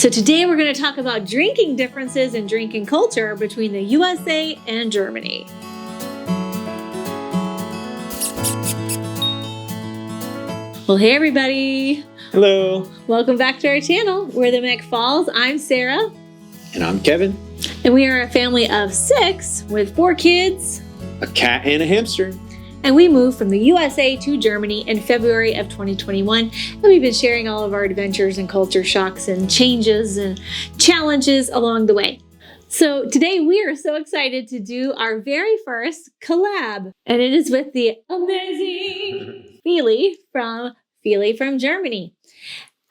So today we're going to talk about drinking differences in drinking culture between the USA and Germany. Well, hey everybody. Hello. Welcome back to our channel. We're the McFalls. I'm Sarah. And I'm Kevin. And we are a family of 6 with 4 kids, A cat and a hamster. and we moved from the USA to Germany in February of 2021. And we've been sharing all of our adventures and culture shocks and changes and challenges along the way. So today we are so excited to do our very first collab. And it is with the amazing Feely from Germany.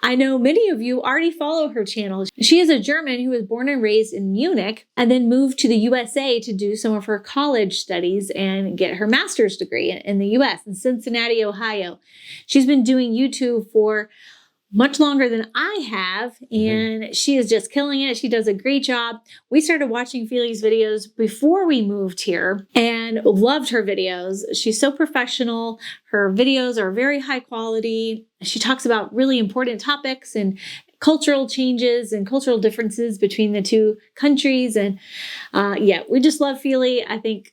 I know many of you already follow her channel. She is a German who was born and raised in Munich and then moved to the USA to do some of her college studies and get her master's degree in the US in Cincinnati, Ohio. She's been doing YouTube for much longer than I have, and she is just killing it. She does a great job. We started watching Feely's videos before we moved here and loved her videos. She's so professional. Her videos are very high quality. She talks about really important topics and cultural changes and cultural differences between the two countries. And we just love Feely. I think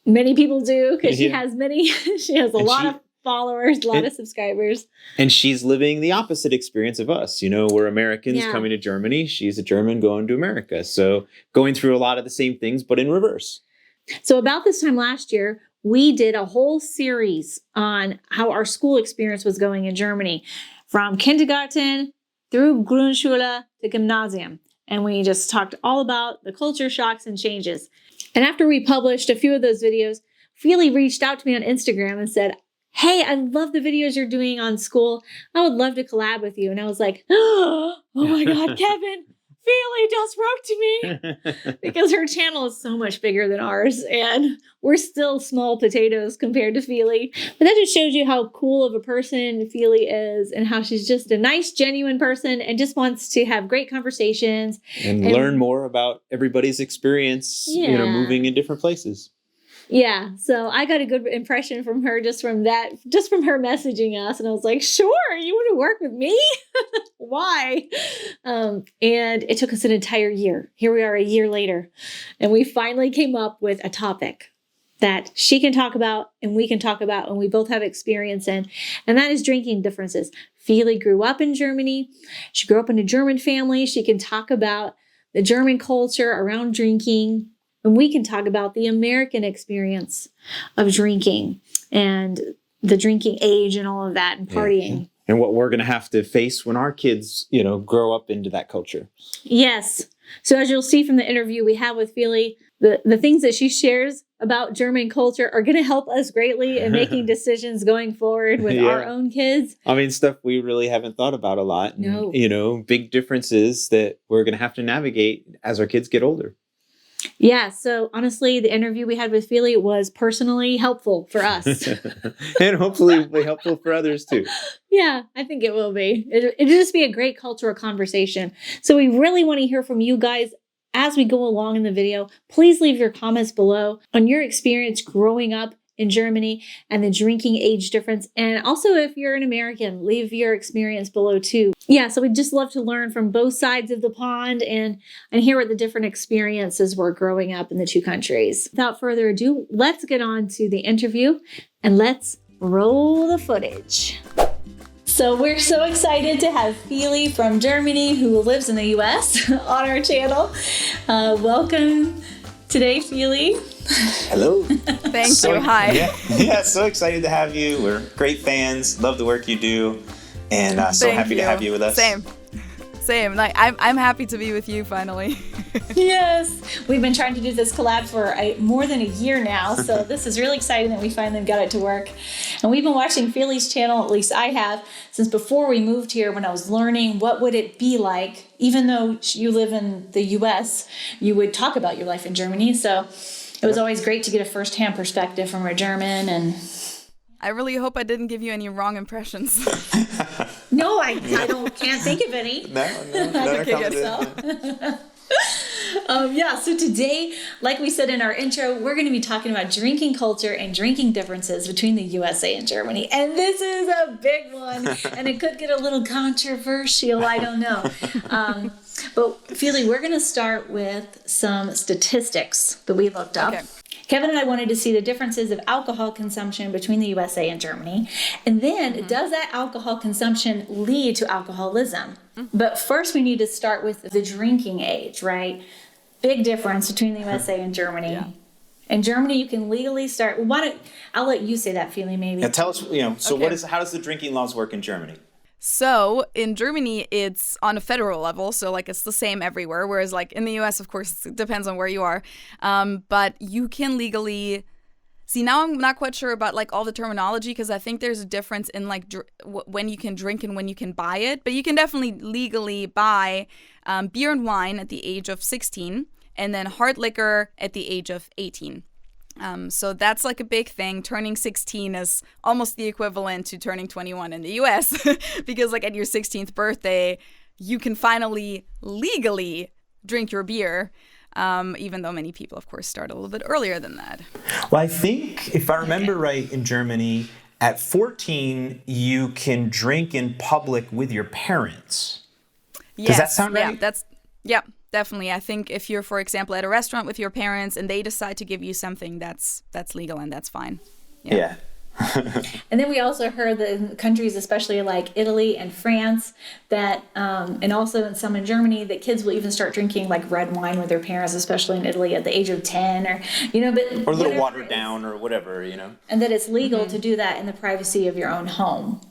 many people do because she has a lot of followers, a lot of subscribers. And she's living the opposite experience of us. You know, we're Americans coming to Germany. She's a German going to America. So going through a lot of the same things, but in reverse. So about this time last year, we did a whole series on how our school experience was going in Germany, from kindergarten through Grundschule to Gymnasium. And we just talked all about the culture shocks and changes. And after we published a few of those videos, Feely reached out to me on Instagram and said, "Hey, I love the videos you're doing on school. I would love to collab with you." And I was like, oh my God, Kevin, Feely just wrote to me because her channel is so much bigger than ours. And we're still small potatoes compared to Feely. But that just shows you how cool of a person Feely is and how she's just a nice, genuine person and just wants to have great conversations. And learn more about everybody's experience, moving in different places. Yeah, so I got a good impression from her just from her messaging us. And I was like, sure, you want to work with me? Why? And it took us an entire year. Here we are a year later. And we finally came up with a topic that she can talk about and we can talk about and we both have experience in. And that is drinking differences. Feely grew up in Germany. She grew up in a German family. She can talk about the German culture around drinking. And we can talk about the American experience of drinking and the drinking age and all of that and partying. Yeah. And what we're going to have to face when our kids, grow up into that culture. Yes. So as you'll see from the interview we have with Feely, the things that she shares about German culture are going to help us greatly in making decisions going forward with our own kids. I mean, stuff we really haven't thought about a lot. No. And, big differences that we're going to have to navigate as our kids get older. Yeah, so honestly, the interview we had with Feely was personally helpful for us. And hopefully will be helpful for others too. Yeah, I think it will be. It'll just be a great cultural conversation. So we really want to hear from you guys as we go along in the video. Please leave your comments below on your experience growing up in Germany and the drinking age difference. And also, if you're an American, leave your experience below too. Yeah, so we'd just love to learn from both sides of the pond and hear what the different experiences were growing up in the two countries. Without further ado, let's get on to the interview and let's roll the footage. So we're so excited to have Feely from Germany, who lives in the US, on our channel. Welcome today, Feely. Hello. Thank you. Hi. Yeah, so excited to have you. We're great fans. Love the work you do. And so happy to have you with us. Same. Like I'm happy to be with you finally. Yes. We've been trying to do this collab for more than a year now. So this is really exciting that we finally got it to work. And we've been watching Feely's channel, at least I have, since before we moved here when I was learning what would it be like, even though you live in the US, you would talk about your life in Germany. So it was always great to get a first-hand perspective from a German. And I really hope I didn't give you any wrong impressions. No, I can't think of any. No. Okay, good. So today, like we said in our intro, we're going to be talking about drinking culture and drinking differences between the USA and Germany. And this is a big one, and it could get a little controversial, I don't know. But Feely, we're going to start with some statistics that we looked up. Okay. Kevin and I wanted to see the differences of alcohol consumption between the USA and Germany. And then, does that alcohol consumption lead to alcoholism? But first, we need to start with the drinking age, right? Big difference between the USA and Germany. Yeah. In Germany, you can legally start. Well, I'll let you say that, Feely, maybe. Now tell us, so Okay. how does the drinking laws work in Germany? So in Germany, it's on a federal level, so like it's the same everywhere. Whereas like in the US, of course, it depends on where you are. But you can legally see. Now I'm not quite sure about like all the terminology because I think there's a difference in like when you can drink and when you can buy it. But you can definitely legally buy beer and wine at the age of 16, and then hard liquor at the age of 18. So that's like a big thing. Turning 16 is almost the equivalent to turning 21 in the US because like at your 16th birthday, you can finally legally drink your beer, even though many people, of course, start a little bit earlier than that. Well, I think if I remember right, in Germany, at 14, you can drink in public with your parents. Yes, Does that sound right? Yeah, definitely. I think if you're, for example, at a restaurant with your parents and they decide to give you something, that's legal and that's fine. Yeah. And then we also heard that in countries, especially like Italy and France, that and also in some in Germany, that kids will even start drinking like red wine with their parents, especially in Italy at the age of 10, or but Or a little watered down or whatever, and that it's legal to do that in the privacy of your own home.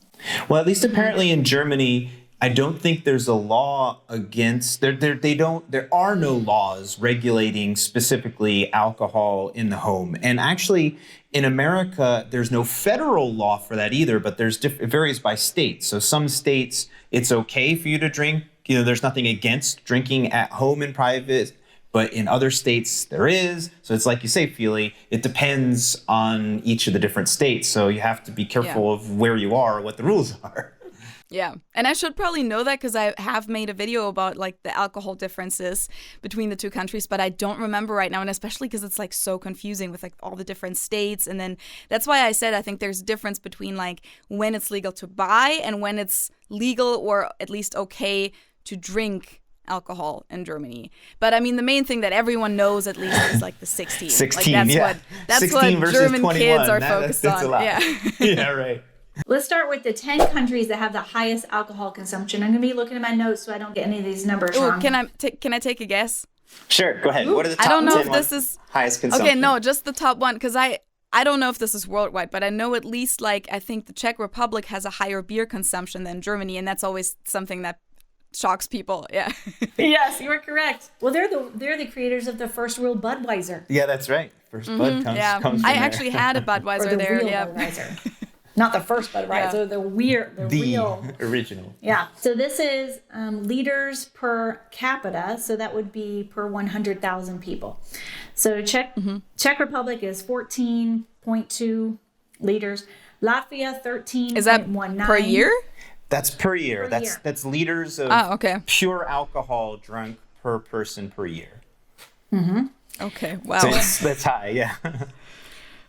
Well, at least apparently in Germany, I don't think there's a law against there are no laws regulating specifically alcohol in the home. And actually in America, there's no federal law for that either, but it varies by state. So some states, it's okay for you to drink. There's nothing against drinking at home in private, but in other states there is. So it's like you say, Feely, it depends on each of the different states. So you have to be careful of where you are, what the rules are. Yeah, and I should probably know that because I have made a video about like the alcohol differences between the two countries, but I don't remember right now, and especially because it's like so confusing with like all the different states. And then that's why I said I think there's a difference between like when it's legal to buy and when it's legal or at least okay to drink alcohol in Germany. But I mean, the main thing that everyone knows at least is like the 16. 16, like, that's 16 what versus German 21. kids are That's focused a on. lot. Yeah. Yeah, right. Let's start with the 10 countries that have the highest alcohol consumption. I'm going to be looking at my notes so I don't get any of these numbers wrong. Can I take a guess? Sure, go ahead. What are the top I don't know 10 if this is highest consumption? Okay, no, just the top one, because I don't know if this is worldwide, but I know at least like I think the Czech Republic has a higher beer consumption than Germany, and that's always something that shocks people. Yeah. Yes, you are correct. Well, they're the creators of the first real Budweiser. Yeah, that's right. First Bud comes from I there. actually had a Budweiser Or the there. real Yeah. Budweiser. Not the first Budweiser, Yeah. the real. Original. Yeah. So this is liters per capita. So that would be per 100,000 people. So Czech Republic is 14.2 liters. Latvia 13.19. Is that per year? That's per year. Per year. That's liters of pure alcohol drunk per person per year. Okay. Wow. So that's high, yeah.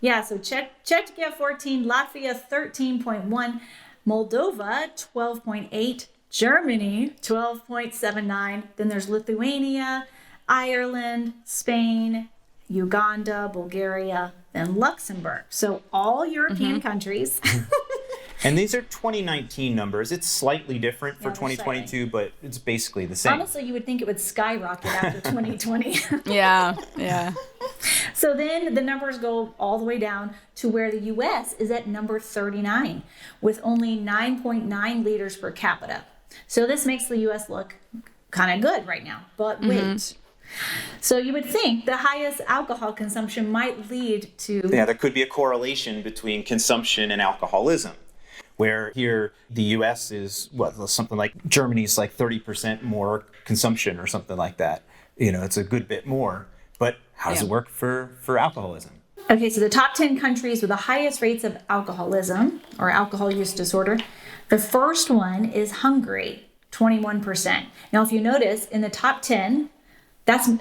Yeah, so Czechia 14, Latvia 13.1, Moldova 12.8, Germany 12.79. Then there's Lithuania, Ireland, Spain, Uganda, Bulgaria, and Luxembourg. So all European countries. And these are 2019 numbers. It's slightly different for Yeah, they're 2022, but it's basically the same. Honestly, you would think it would skyrocket after 2020. Yeah. So then the numbers go all the way down to where the U.S. is at number 39 with only 9.9 liters per capita. So this makes the U.S. look kind of good right now. But wait. So you would think the highest alcohol consumption might lead to... Yeah, there could be a correlation between consumption and alcoholism. Where here the U.S. is something like Germany's like 30% more consumption or something like that. It's a good bit more. But how does it work for alcoholism? Okay, so the top 10 countries with the highest rates of alcoholism or alcohol use disorder. The first one is Hungary, 21%. Now, if you notice in the top 10,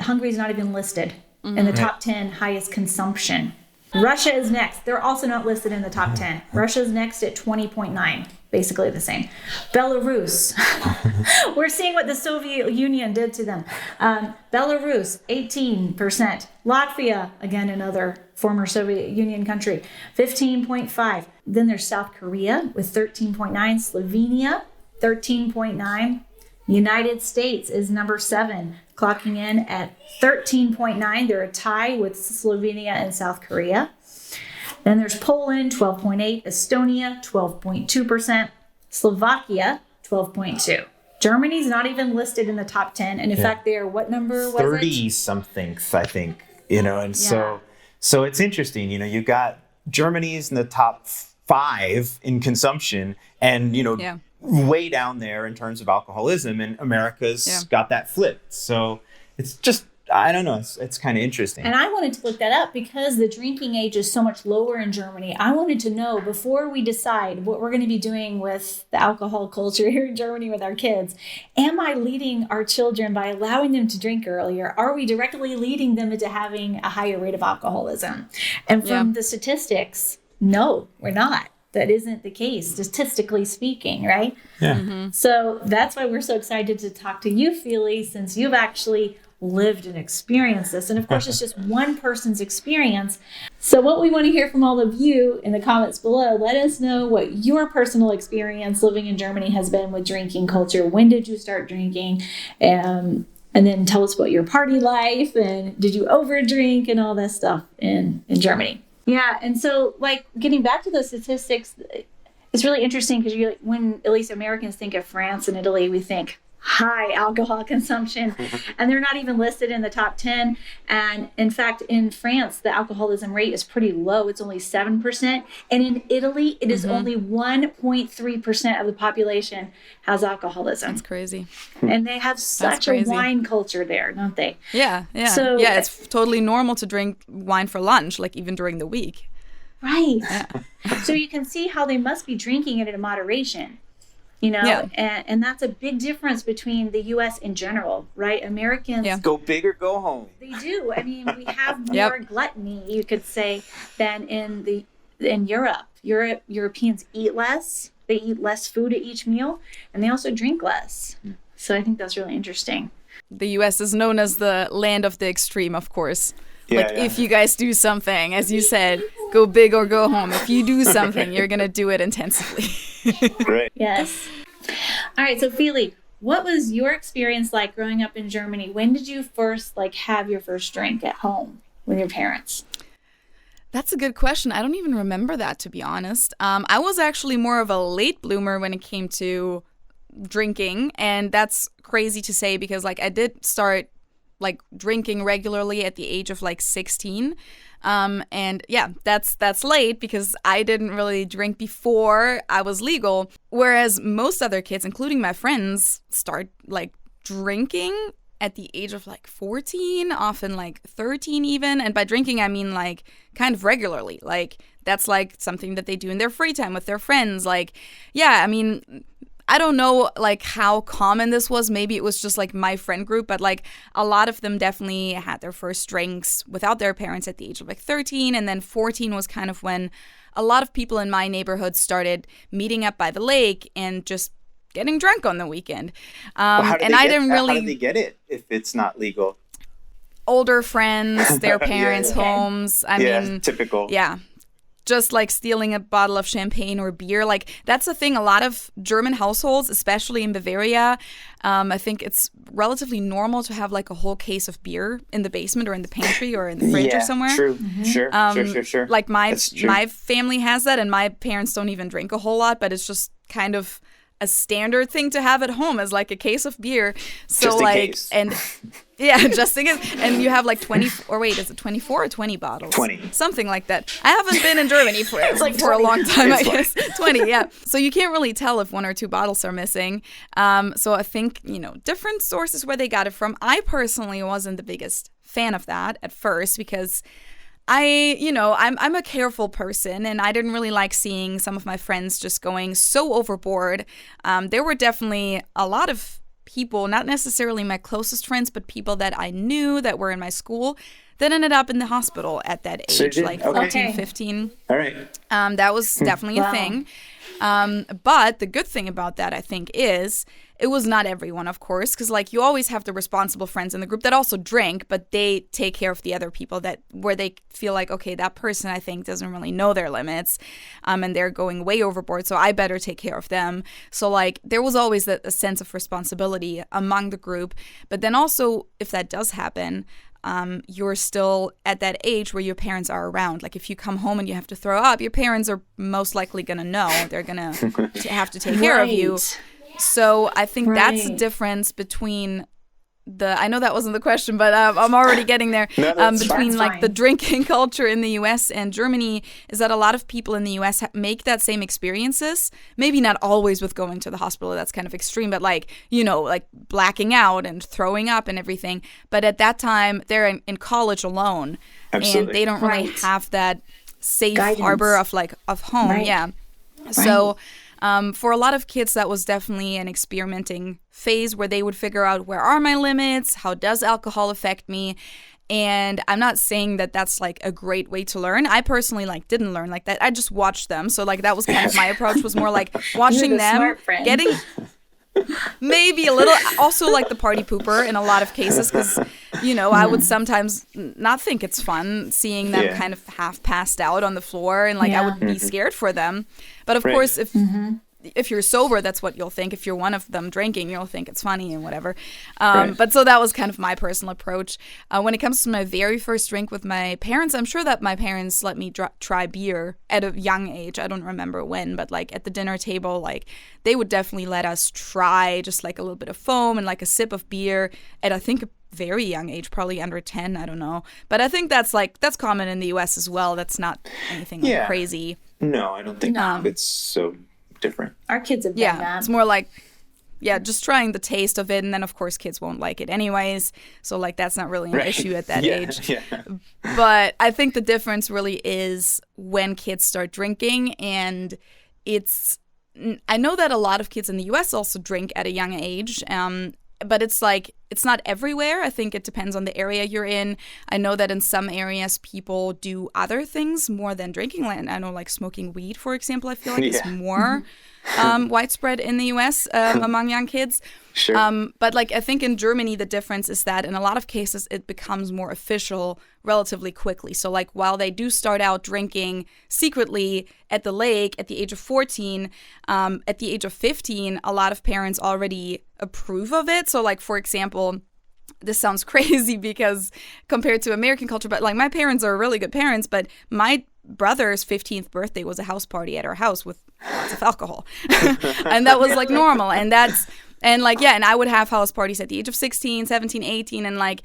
Hungary's not even listed in the top 10 highest consumption. Russia is next. They're also not listed in the top 10. Russia's next at 20.9, basically the same. Belarus, we're seeing what the Soviet Union did to them. Belarus, 18%. Latvia, again, another former Soviet Union country, 15.5. Then there's South Korea with 13.9. Slovenia, 13.9. United States is number 7, clocking in at 13.9. They're a tie with Slovenia and South Korea. Then there's Poland, 12.8. Estonia, 12.2%. Slovakia, 12.2. Germany's not even listed in the top 10. And in fact, they are, what number was 30 something, I think, and so it's interesting, you got Germany's in the top 5 in consumption and, way down there in terms of alcoholism, and America's got that flipped. So it's just, I don't know, it's kind of interesting. And I wanted to look that up because the drinking age is so much lower in Germany. I wanted to know, before we decide what we're going to be doing with the alcohol culture here in Germany with our kids, am I leading our children by allowing them to drink earlier? Are we directly leading them into having a higher rate of alcoholism? And from the statistics, no, we're not. That isn't the case, statistically speaking, right? Yeah. So that's why we're so excited to talk to you, Feely, since you've actually lived and experienced this. And of course, it's just one person's experience. So what we want to hear from all of you in the comments below, let us know what your personal experience living in Germany has been with drinking culture. When did you start drinking? And then tell us about your party life, and did you overdrink and all that stuff in Germany. Yeah, and so getting back to those statistics, it's really interesting because when at least Americans think of France and Italy, we think high alcohol consumption, and they're not even listed in the top 10. And in fact, in France, the alcoholism rate is pretty low. It's only 7%. And in Italy, it is only 1.3% of the population has alcoholism. That's crazy. And they have such a wine culture there, don't they? Yeah. So, it's totally normal to drink wine for lunch, even during the week. Right. Yeah. So you can see how they must be drinking it in moderation. And that's a big difference between the U.S. in general, right? Americans go big or go home. They do. I mean, we have more gluttony, you could say, than in Europe. Europeans eat less. They eat less food at each meal, and they also drink less. So I think that's really interesting. The U.S. is known as the land of the extreme, of course. If you guys do something, as you said, go big or go home. If you do something, you're going to do it intensively. Right. Yes. All right. So, Feely, what was your experience like growing up in Germany? When did you first have your first drink at home with your parents? That's a good question. I don't even remember that, to be honest. I was actually more of a late bloomer when it came to drinking. And that's crazy to say because I did start drinking regularly at the age of 16. And yeah, that's late because I didn't really drink before I was legal. Whereas most other kids, including my friends, start drinking at the age of 14, often 13 even. And by drinking, I mean kind of regularly. That's something that they do in their free time with their friends. I don't know how common this was. Maybe it was just my friend group, but a lot of them definitely had their first drinks without their parents at the age of 13. And then 14 was kind of when a lot of people in my neighborhood started meeting up by the lake and just getting drunk on the weekend. How did they get it if it's not legal? Older friends, their parents' homes. I mean, typical. Yeah. Just stealing a bottle of champagne or beer. That's a thing. A lot of German households, especially in Bavaria, I think it's relatively normal to have a whole case of beer in the basement or in the pantry or in the fridge or somewhere. True. Mm-hmm. Sure. My family has that, and my parents don't even drink a whole lot, but it's just kind of a standard thing to have at home as a case of beer. So just in case. And yeah, just in case. And you have 20, or wait, is it 24 or 20 bottles? 20. Something like that. I haven't been in Germany for a long time, I guess. 20, yeah. So you can't really tell if 1 or 2 bottles are missing. So I think, different sources where they got it from. I personally wasn't the biggest fan of that at first because I'm a careful person, and I didn't really like seeing some of my friends just going so overboard. There were definitely a lot of people, not necessarily my closest friends, but people that I knew that were in my school that ended up in the hospital at that age, like 14, 15. All right. That was definitely a thing. But the good thing about that, I think, is it was not everyone, of course, because like you always have the responsible friends in the group that also drink, but they take care of the other people that where they feel like, okay, that person I think doesn't really know their limits, and they're going way overboard, so I better take care of them. So like there was always a sense of responsibility among the group, but then also if that does happen, you're still at that age where your parents are around. Like if you come home and you have to throw up, your parents are most likely going to know. They're going to have to take care of you. So I think that's the difference between I know that wasn't the question, but I'm already getting there. Between like the drinking culture in the US and Germany is that a lot of people in the US make that same experiences. Maybe not always with going to the hospital, that's kind of extreme, but like, you know, like blacking out and throwing up and everything. But at that time, they're in college alone. Absolutely. And they don't really have that safe harbor of home. Right. Yeah. Right. So for a lot of kids, that was definitely an experimenting phase where they would figure out, where are my limits? How does alcohol affect me? And I'm not saying that that's like a great way to learn. I personally like didn't learn like that. I just watched them. So like that was kind of my approach, was more like watching them, getting maybe a little, also like the party pooper in a lot of cases, because, you know, I would sometimes not think it's fun seeing them kind of half passed out on the floor, and like I would be scared for them. But of course, if you're sober, that's what you'll think. If you're one of them drinking, you'll think it's funny and whatever. But so that was kind of my personal approach. When it comes to my very first drink with my parents, I'm sure that my parents let me try beer at a young age. I don't remember when, but like at the dinner table, like they would definitely let us try just like a little bit of foam and like a sip of beer at, I think, a very young age, probably under 10, I don't know. But I think that's common in the US as well. That's not anything like crazy. No, I don't think it's so different. Our kids have done that. It's more like, just trying the taste of it, and then of course kids won't like it anyways. So like that's not really an issue at that age. Yeah. But I think the difference really is when kids start drinking, and I know that a lot of kids in the US also drink at a young age. But it's like, it's not everywhere. I think it depends on the area you're in. I know that in some areas people do other things more than drinking. I know like smoking weed, for example, I feel like is more widespread in the US among young kids. Sure. But like I think in Germany the difference is that in a lot of cases it becomes more official relatively quickly. So like while they do start out drinking secretly at the lake at the age of 14, at the age of 15 a lot of parents already approve of it. So like for example, this sounds crazy because compared to American culture, but like my parents are really good parents, but my brother's 15th birthday was a house party at our house with lots of alcohol. And that was like normal. And I would have house parties at the age of 16, 17, 18. And like,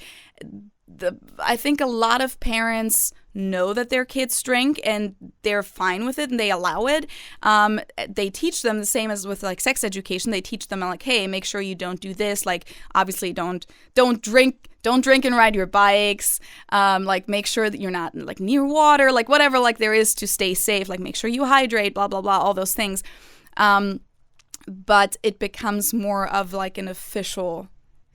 I think a lot of parents know that their kids drink and they're fine with it and they allow it. They teach them the same as with like sex education. They teach them like, hey, make sure you don't do this. Like, obviously don't drink and ride your bikes. Like, make sure that you're not like near water, like whatever like there is to stay safe. Like, make sure you hydrate, blah, blah, blah, all those things. But it becomes more of like an official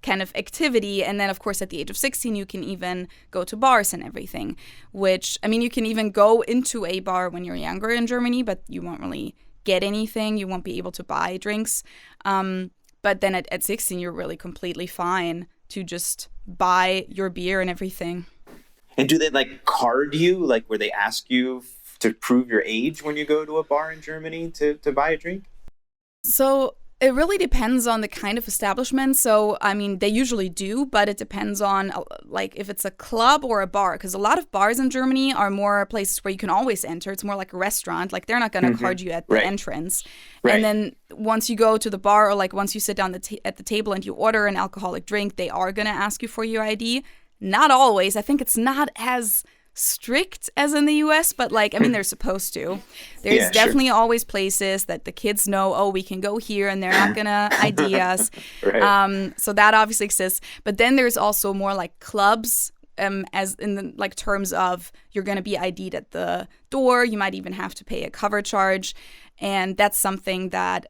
kind of activity. And then, of course, at the age of 16, you can even go to bars and everything, which, I mean, you can even go into a bar when you're younger in Germany, but you won't really get anything. You won't be able to buy drinks. But then at 16, you're really completely fine to just buy your beer and everything. And do they like card you, like where they ask you to prove your age when you go to a bar in Germany to buy a drink? So it really depends on the kind of establishment. So, I mean, they usually do, but it depends on like if it's a club or a bar, because a lot of bars in Germany are more places where you can always enter. It's more like a restaurant. Like they're not going to card you at the entrance. Right. And then once you go to the bar or like once you sit down at the table and you order an alcoholic drink, they are going to ask you for your ID. Not always. I think it's not as strict as in the US, but like, I mean, they're supposed to. There's definitely always places that the kids know, oh, we can go here and they're not gonna ID us. So that obviously exists. But then there's also more like clubs, as in the like terms of you're gonna be ID'd at the door. You might even have to pay a cover charge. And that's something that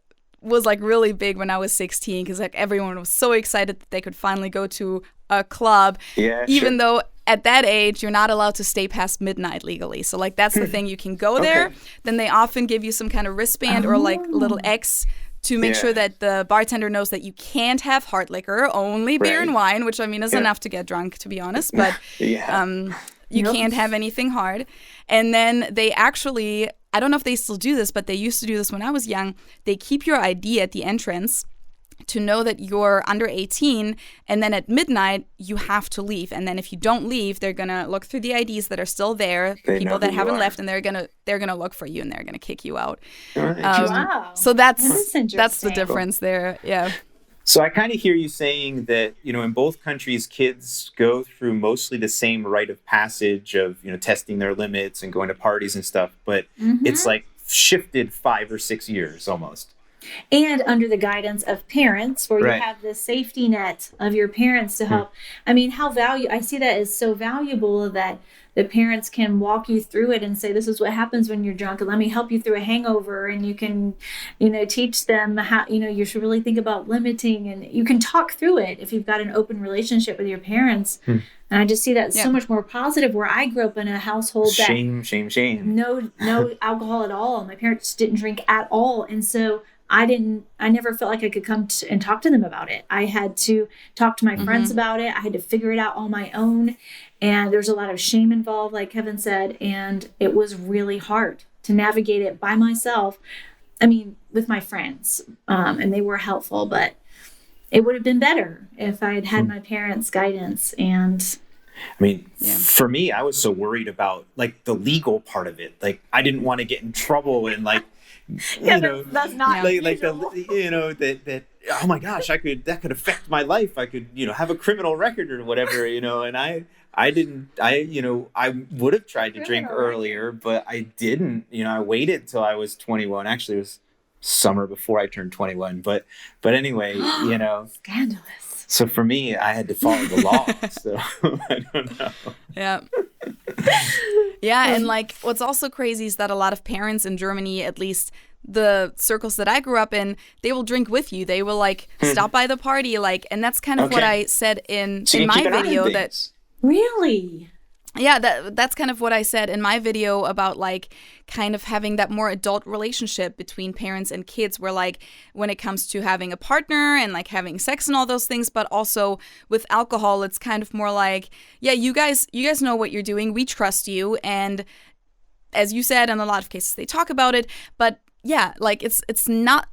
was like really big when I was 16 because like everyone was so excited that they could finally go to a club, even though at that age you're not allowed to stay past midnight legally. So like that's the thing, you can go there. Then they often give you some kind of wristband or like little X to make sure that the bartender knows that you can't have hard liquor, only beer and wine, which I mean is enough to get drunk, to be honest. But you can't have anything hard. And then they actually, I don't know if they still do this, but they used to do this when I was young. They keep your ID at the entrance to know that you're under 18, and then at midnight you have to leave. And then if you don't leave, they're gonna look through the IDs that are still there, people that haven't left, and they're gonna look for you and they're gonna kick you out. Wow. So that's the difference there. Yeah. So I kind of hear you saying that, you know, in both countries, kids go through mostly the same rite of passage of, you know, testing their limits and going to parties and stuff, but it's like shifted 5 or 6 years almost. And under the guidance of parents, where you have the safety net of your parents to help. I mean, I see that as so valuable that the parents can walk you through it and say, this is what happens when you're drunk, and let me help you through a hangover. And you can, you know, teach them how, you know, you should really think about limiting, and you can talk through it if you've got an open relationship with your parents. And I just see that so much more positive, where I grew up in a household that shame. No alcohol at all. My parents didn't drink at all. And so I never felt like I could come and talk to them about it. I had to talk to my friends about it. I had to figure it out on my own. And there's a lot of shame involved, like Kevin said. And it was really hard to navigate it by myself. I mean, with my friends. And they were helpful, but it would have been better if I had my parents' guidance. And I mean, for me, I was so worried about like the legal part of it. Like I didn't want to get in trouble and like, you know, that's not like the, you know, that oh my gosh, that could affect my life. I could, you know, have a criminal record or whatever, you know. And I would have tried to drink earlier, but I didn't. You know, I waited till I was 21. Actually, it was summer before I turned 21. But anyway, you know, scandalous. So for me, I had to follow the law. So I don't know. Yeah. Yeah, and like what's also crazy is that a lot of parents in Germany, at least the circles that I grew up in, they will drink with you. They will like stop by the party, like, and that's kind of what I said in my video. That really, yeah, that's kind of what I said in my video about like kind of having that more adult relationship between parents and kids, where like when it comes to having a partner and like having sex and all those things, but also with alcohol, it's kind of more like, yeah, you guys know what you're doing. We trust you. And as you said, in a lot of cases they talk about it, but yeah, like it's not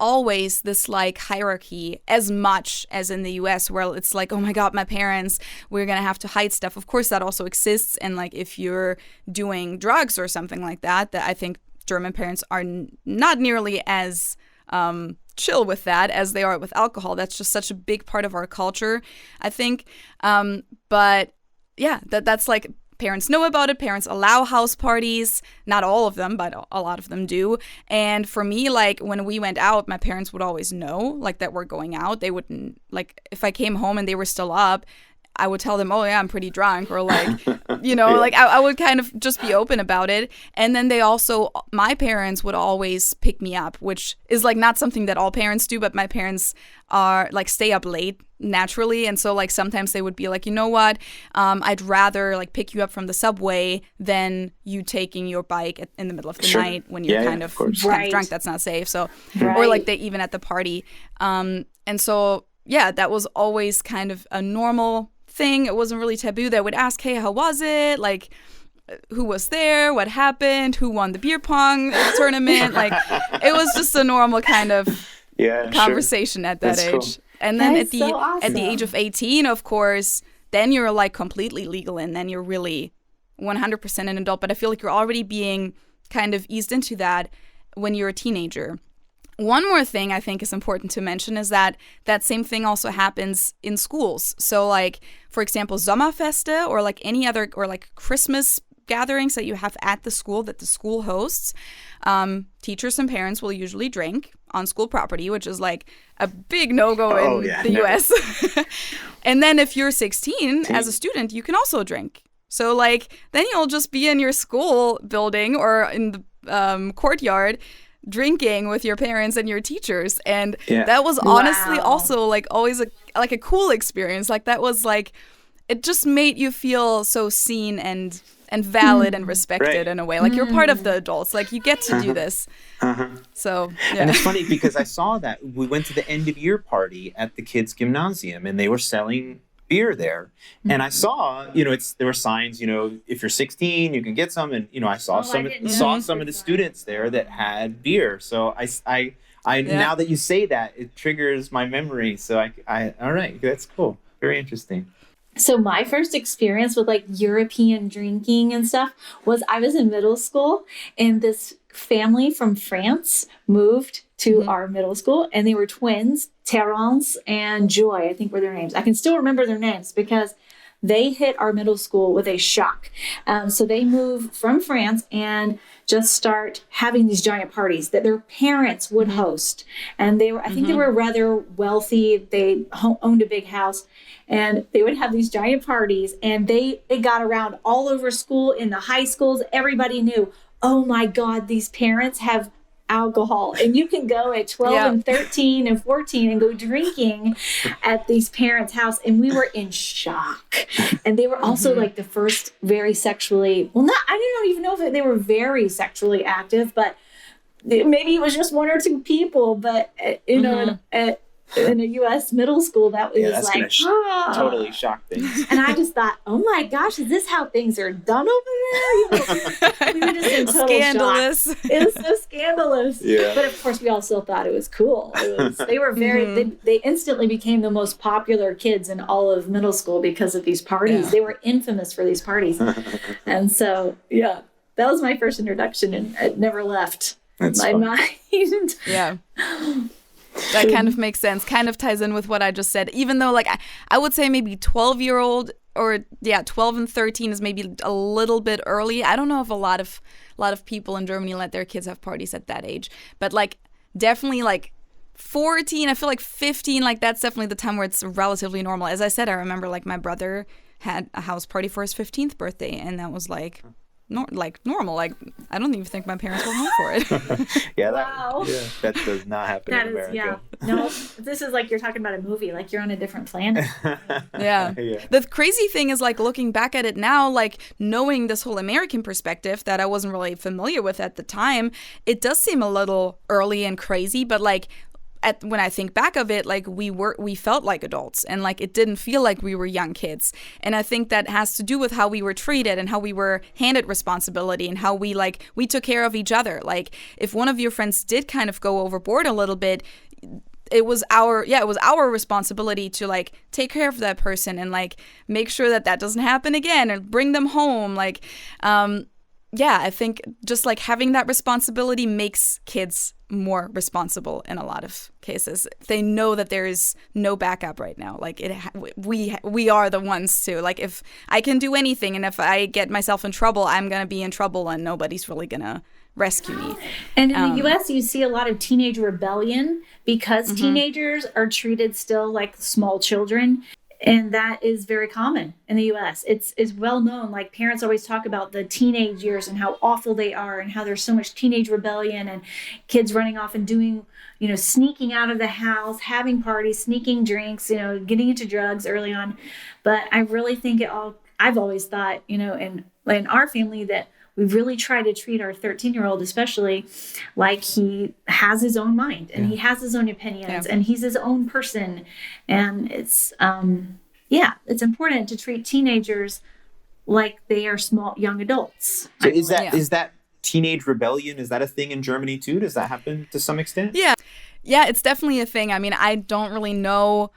always this like hierarchy as much as in the US, where it's like, oh my God, my parents, we're gonna have to hide stuff. Of course that also exists, and like if you're doing drugs or something like that I think German parents are not nearly as chill with that as they are with alcohol. That's just such a big part of our culture, I think. But yeah, that's like, parents know about it. Parents allow house parties. Not all of them, but a lot of them do. And for me, like when we went out, my parents would always know like that we're going out. They wouldn't, like if I came home and they were still up, I would tell them, oh yeah, I'm pretty drunk, or like, you know, like I would kind of just be open about it. And then my parents would always pick me up, which is like not something that all parents do, but my parents are like stay up late naturally. And so like sometimes they would be like, you know what, I'd rather like pick you up from the subway than you taking your bike in the middle of the night when you're kind of drunk. That's not safe. So, or like they even at the party. And so, yeah, that was always kind of a normal thing. It wasn't really taboo. They would ask, hey, how was it? Like, who was there? What happened? Who won the beer pong tournament? Like, it was just a normal kind of conversation at that age. Cool. And then at the age of 18, of course, then you're like completely legal, and then you're really 100% an adult. But I feel like you're already being kind of eased into that when you're a teenager. One more thing I think is important to mention is that same thing also happens in schools. So like, for example, Sommerfeste or like any other, or like Christmas gatherings that you have at the school that the school hosts, teachers and parents will usually drink on school property, which is like a big no-go in the US. And then if you're 16 as a student, you can also drink. So like, then you'll just be in your school building or in the courtyard drinking with your parents and your teachers. And that was honestly also like always a cool experience. Like that was like, it just made you feel so seen and valid and respected in a way. Like you're part of the adults. Like you get to do this. So, yeah. And it's funny because I saw that we went to the end of year party at the kids' gymnasium and they were selling beer there. And I saw, there were signs, if you're 16, you can get some. And, I saw some of the students there that had beer. So I now that you say that, it triggers my memory. So all right, that's cool. Very interesting. So my first experience with like European drinking and stuff was I was in middle school and this family from France moved to our middle school and they were twins, Terence and Joy, I think were their names. I can still remember their names because they hit our middle school with a shock. So they moved from France and just start having these giant parties that their parents would host. And they were, I think they were rather wealthy. They owned a big house and they would have these giant parties and it got around all over school in the high schools. Everybody knew, oh my God, these parents have alcohol and you can go at 12 and 13 and 14 and go drinking at these parents' house. And we were in shock. And they were also like the first very sexually, I don't even know if they were very sexually active, but maybe it was just one or two people, but in a U.S. middle school, that was like totally shock things. And I just thought, oh my gosh, is this how things are done over there? We were just in total scandalous. shock. It was so scandalous. Yeah. But of course, we all still thought it was cool. They were very. They instantly became the most popular kids in all of middle school because of these parties. Yeah. They were infamous for these parties, and so that was my first introduction, and it never left my mind. Yeah. That kind of makes sense, kind of ties in with what I just said, even though like I would say maybe 12-year-old or 12 and 13 is maybe a little bit early. I don't know if a lot of people in Germany let their kids have parties at that age, but like definitely like 14, I feel like 15, like that's definitely the time where it's relatively normal. As I said, I remember like my brother had a house party for his 15th birthday and that was like normal. Like I don't even think my parents were home for it. That does not happen in America. No, this is like you're talking about a movie, like you're on a different planet. Yeah. The crazy thing is like looking back at it now, like knowing this whole American perspective that I wasn't really familiar with at the time, it does seem a little early and crazy, but like when I think back of it, like we felt like adults and like it didn't feel like we were young kids. And I think that has to do with how we were treated and how we were handed responsibility and how we took care of each other. Like if one of your friends did kind of go overboard a little bit, it was our responsibility to like take care of that person and like make sure that doesn't happen again and bring them home. Like, I think just like having that responsibility makes kids more responsible in a lot of cases. They know that there is no backup right now. Like we are the ones to like if I can do anything and if I get myself in trouble, I'm gonna be in trouble and nobody's really gonna rescue me. And in the U.S., you see a lot of teenage rebellion because teenagers are treated still like small children. And that is very common in the U.S. It's well known. Like parents always talk about the teenage years and how awful they are and how there's so much teenage rebellion and kids running off and doing, sneaking out of the house, having parties, sneaking drinks, getting into drugs early on. But I really think I've always thought, in our family that we really try to treat our 13-year-old especially like he has his own mind and he has his own opinions and he's his own person. And it's, it's important to treat teenagers like they are small, young adults. So is that teenage rebellion, is that a thing in Germany too? Does that happen to some extent? Yeah, it's definitely a thing. I mean, I don't really know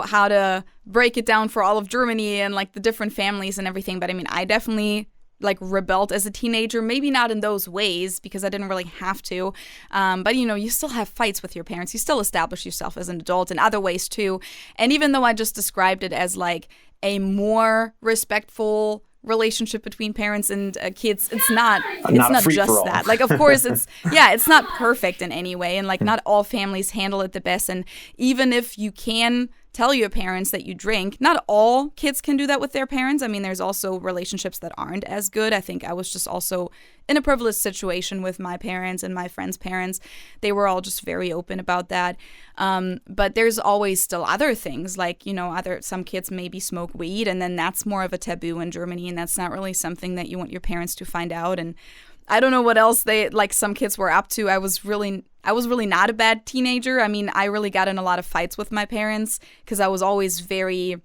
how to break it down for all of Germany and like the different families and everything. But I mean, I definitely like rebelled as a teenager, maybe not in those ways because I didn't really have to. But you still have fights with your parents. You still establish yourself as an adult in other ways too. And even though I just described it as like a more respectful relationship between parents and kids, it's not just that. Like, of course, it's not perfect in any way. And like not all families handle it the best. And even if you can tell your parents that you drink. Not all kids can do that with their parents. I mean, there's also relationships that aren't as good. I think I was just also in a privileged situation with my parents and my friends' parents. They were all just very open about that. But there's always still other things, like, some kids maybe smoke weed, and then that's more of a taboo in Germany, and that's not really something that you want your parents to find out. And I don't know what else some kids were up to. I was really not a bad teenager. I mean, I really got in a lot of fights with my parents because I was always very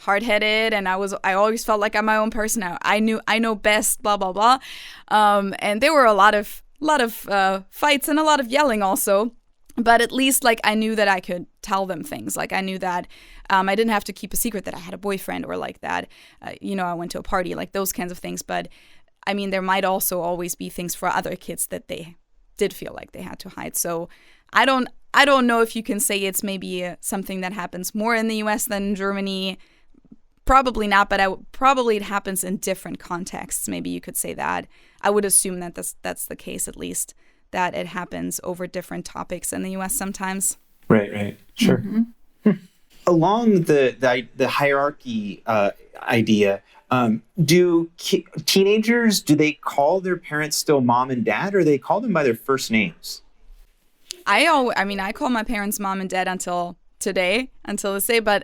hard-headed, and I always felt like I'm my own person. I know best, blah blah blah. And there were a lot of fights and a lot of yelling also. But at least I knew that I could tell them things. I knew that I didn't have to keep a secret that I had a boyfriend, or that I went to a party, those kinds of things. But I mean, there might also always be things for other kids that they did feel like they had to hide. So I don't know if you can say it's maybe something that happens more in the US than in Germany. Probably not, but probably it happens in different contexts. Maybe you could say that. I would assume that that's the case, at least, that it happens over different topics in the US sometimes. Right. Sure. Mm-hmm. Along the hierarchy idea, do teenagers, do they call their parents still mom and dad, or they call them by their first names? I call my parents mom and dad until this day, but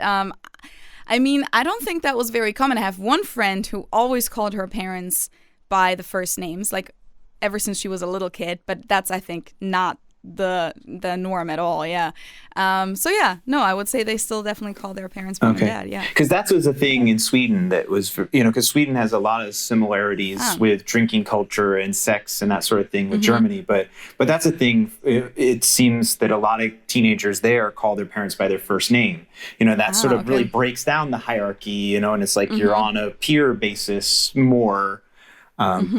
I don't think that was very common. I have one friend who always called her parents by the first names, ever since she was a little kid, but that's, I think, not the norm at all. Yeah. I would say they still definitely call their parents mom and dad. Yeah. Because that was a thing in Sweden that was, because Sweden has a lot of similarities with drinking culture and sex and that sort of thing with Germany. But that's a thing. It seems that a lot of teenagers there call their parents by their first name. That sort of really breaks down the hierarchy, and it's you're on a peer basis more.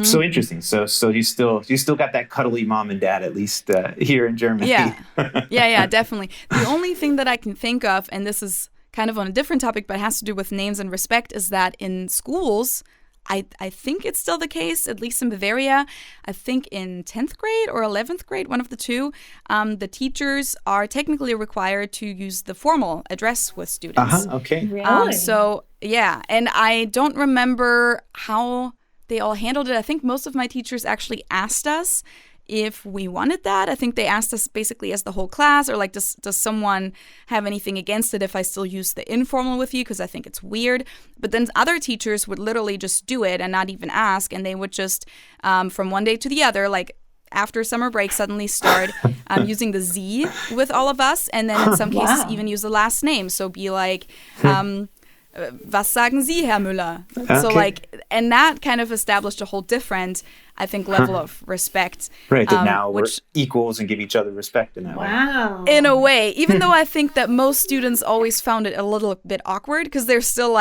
So interesting. So you still got that cuddly mom and dad, at least here in Germany. Yeah, definitely. The only thing that I can think of, and this is kind of on a different topic, but has to do with names and respect, is that in schools, I think it's still the case, at least in Bavaria. I think in 10th grade or 11th grade, one of the two, the teachers are technically required to use the formal address with students. Okay. Really? And I don't remember how they all handled it. I think most of my teachers actually asked us if we wanted that. I think they asked us basically as the whole class, or does someone have anything against it if I still use the informal with you, because I think it's weird. But then other teachers would literally just do it and not even ask, and they would just from one day to the other, after summer break, suddenly start using the Z with all of us, and then in some cases even use the last name. So be was sagen Sie, Herr Müller? Okay. So and that kind of established a whole different, I think, level of respect. Right, that now we're equals and give each other respect in that way. Wow. In a way, even though I think that most students always found it a little bit awkward, because they're still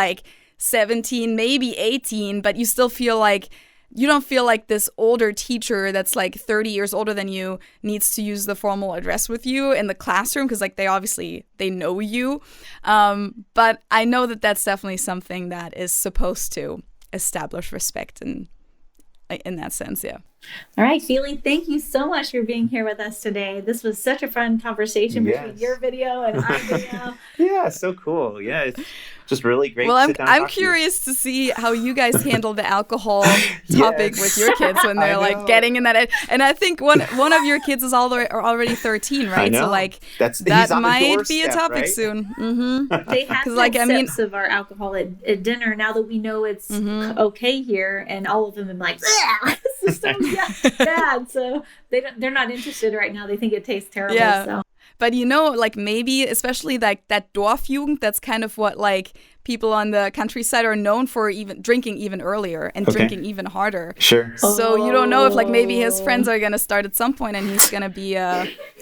17, maybe 18, but you still feel you don't feel like this older teacher that's 30 years older than you needs to use the formal address with you in the classroom, because they know you. But I know that that's definitely something that is supposed to establish respect in that sense, yeah. All right, Feely, thank you so much for being here with us today. This was such a fun conversation between your video and our video. Yeah, so cool. Yeah, it's just really great. Well, to sit down I'm curious to see how you guys handle the alcohol topic with your kids when they're getting in that. And I think one of your kids is already 13, right? I know. So that might be a topic right? soon. Mm-hmm. They have sips of our alcohol at dinner now that we know it's okay here, and all of them are like, this is so bad. So they're not interested right now. They think it tastes terrible. Yeah. So. But maybe especially that Dorfjugend, that's kind of what people on the countryside are known for, even drinking even earlier and drinking even harder. Sure. So you don't know if maybe his friends are going to start at some point and he's going to be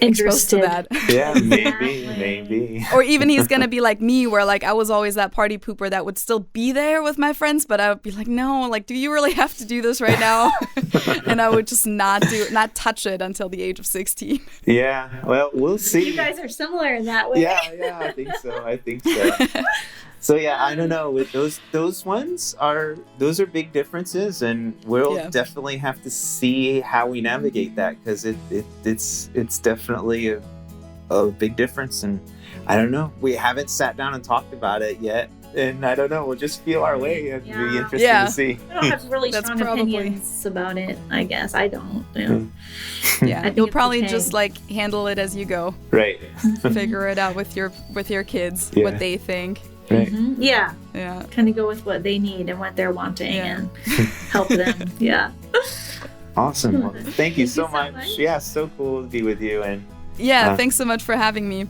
exposed to that. Yeah, maybe. Or even he's going to be like me, where I was always that party pooper that would still be there with my friends, but I would be like, no, do you really have to do this right now? And I would just not touch it until the age of 16. Yeah, well, we'll see. You guys are similar in that way. Yeah, I think so. So yeah, I don't know. With those ones are big differences, and we'll definitely have to see how we navigate that, because it's definitely a big difference. And I don't know. We haven't sat down and talked about it yet. And I don't know. We'll just feel our way. It'd be interesting to see. I don't have really strong opinions about it, I guess. I don't. Yeah, you'll probably just like handle it as you go. Right. Figure it out with your kids, what they think. Right. Mm-hmm. Yeah. Kind of go with what they need and what they're wanting and help them. Yeah. Awesome. Well, thank you so much. Yeah, so cool to be with you. And thanks so much for having me.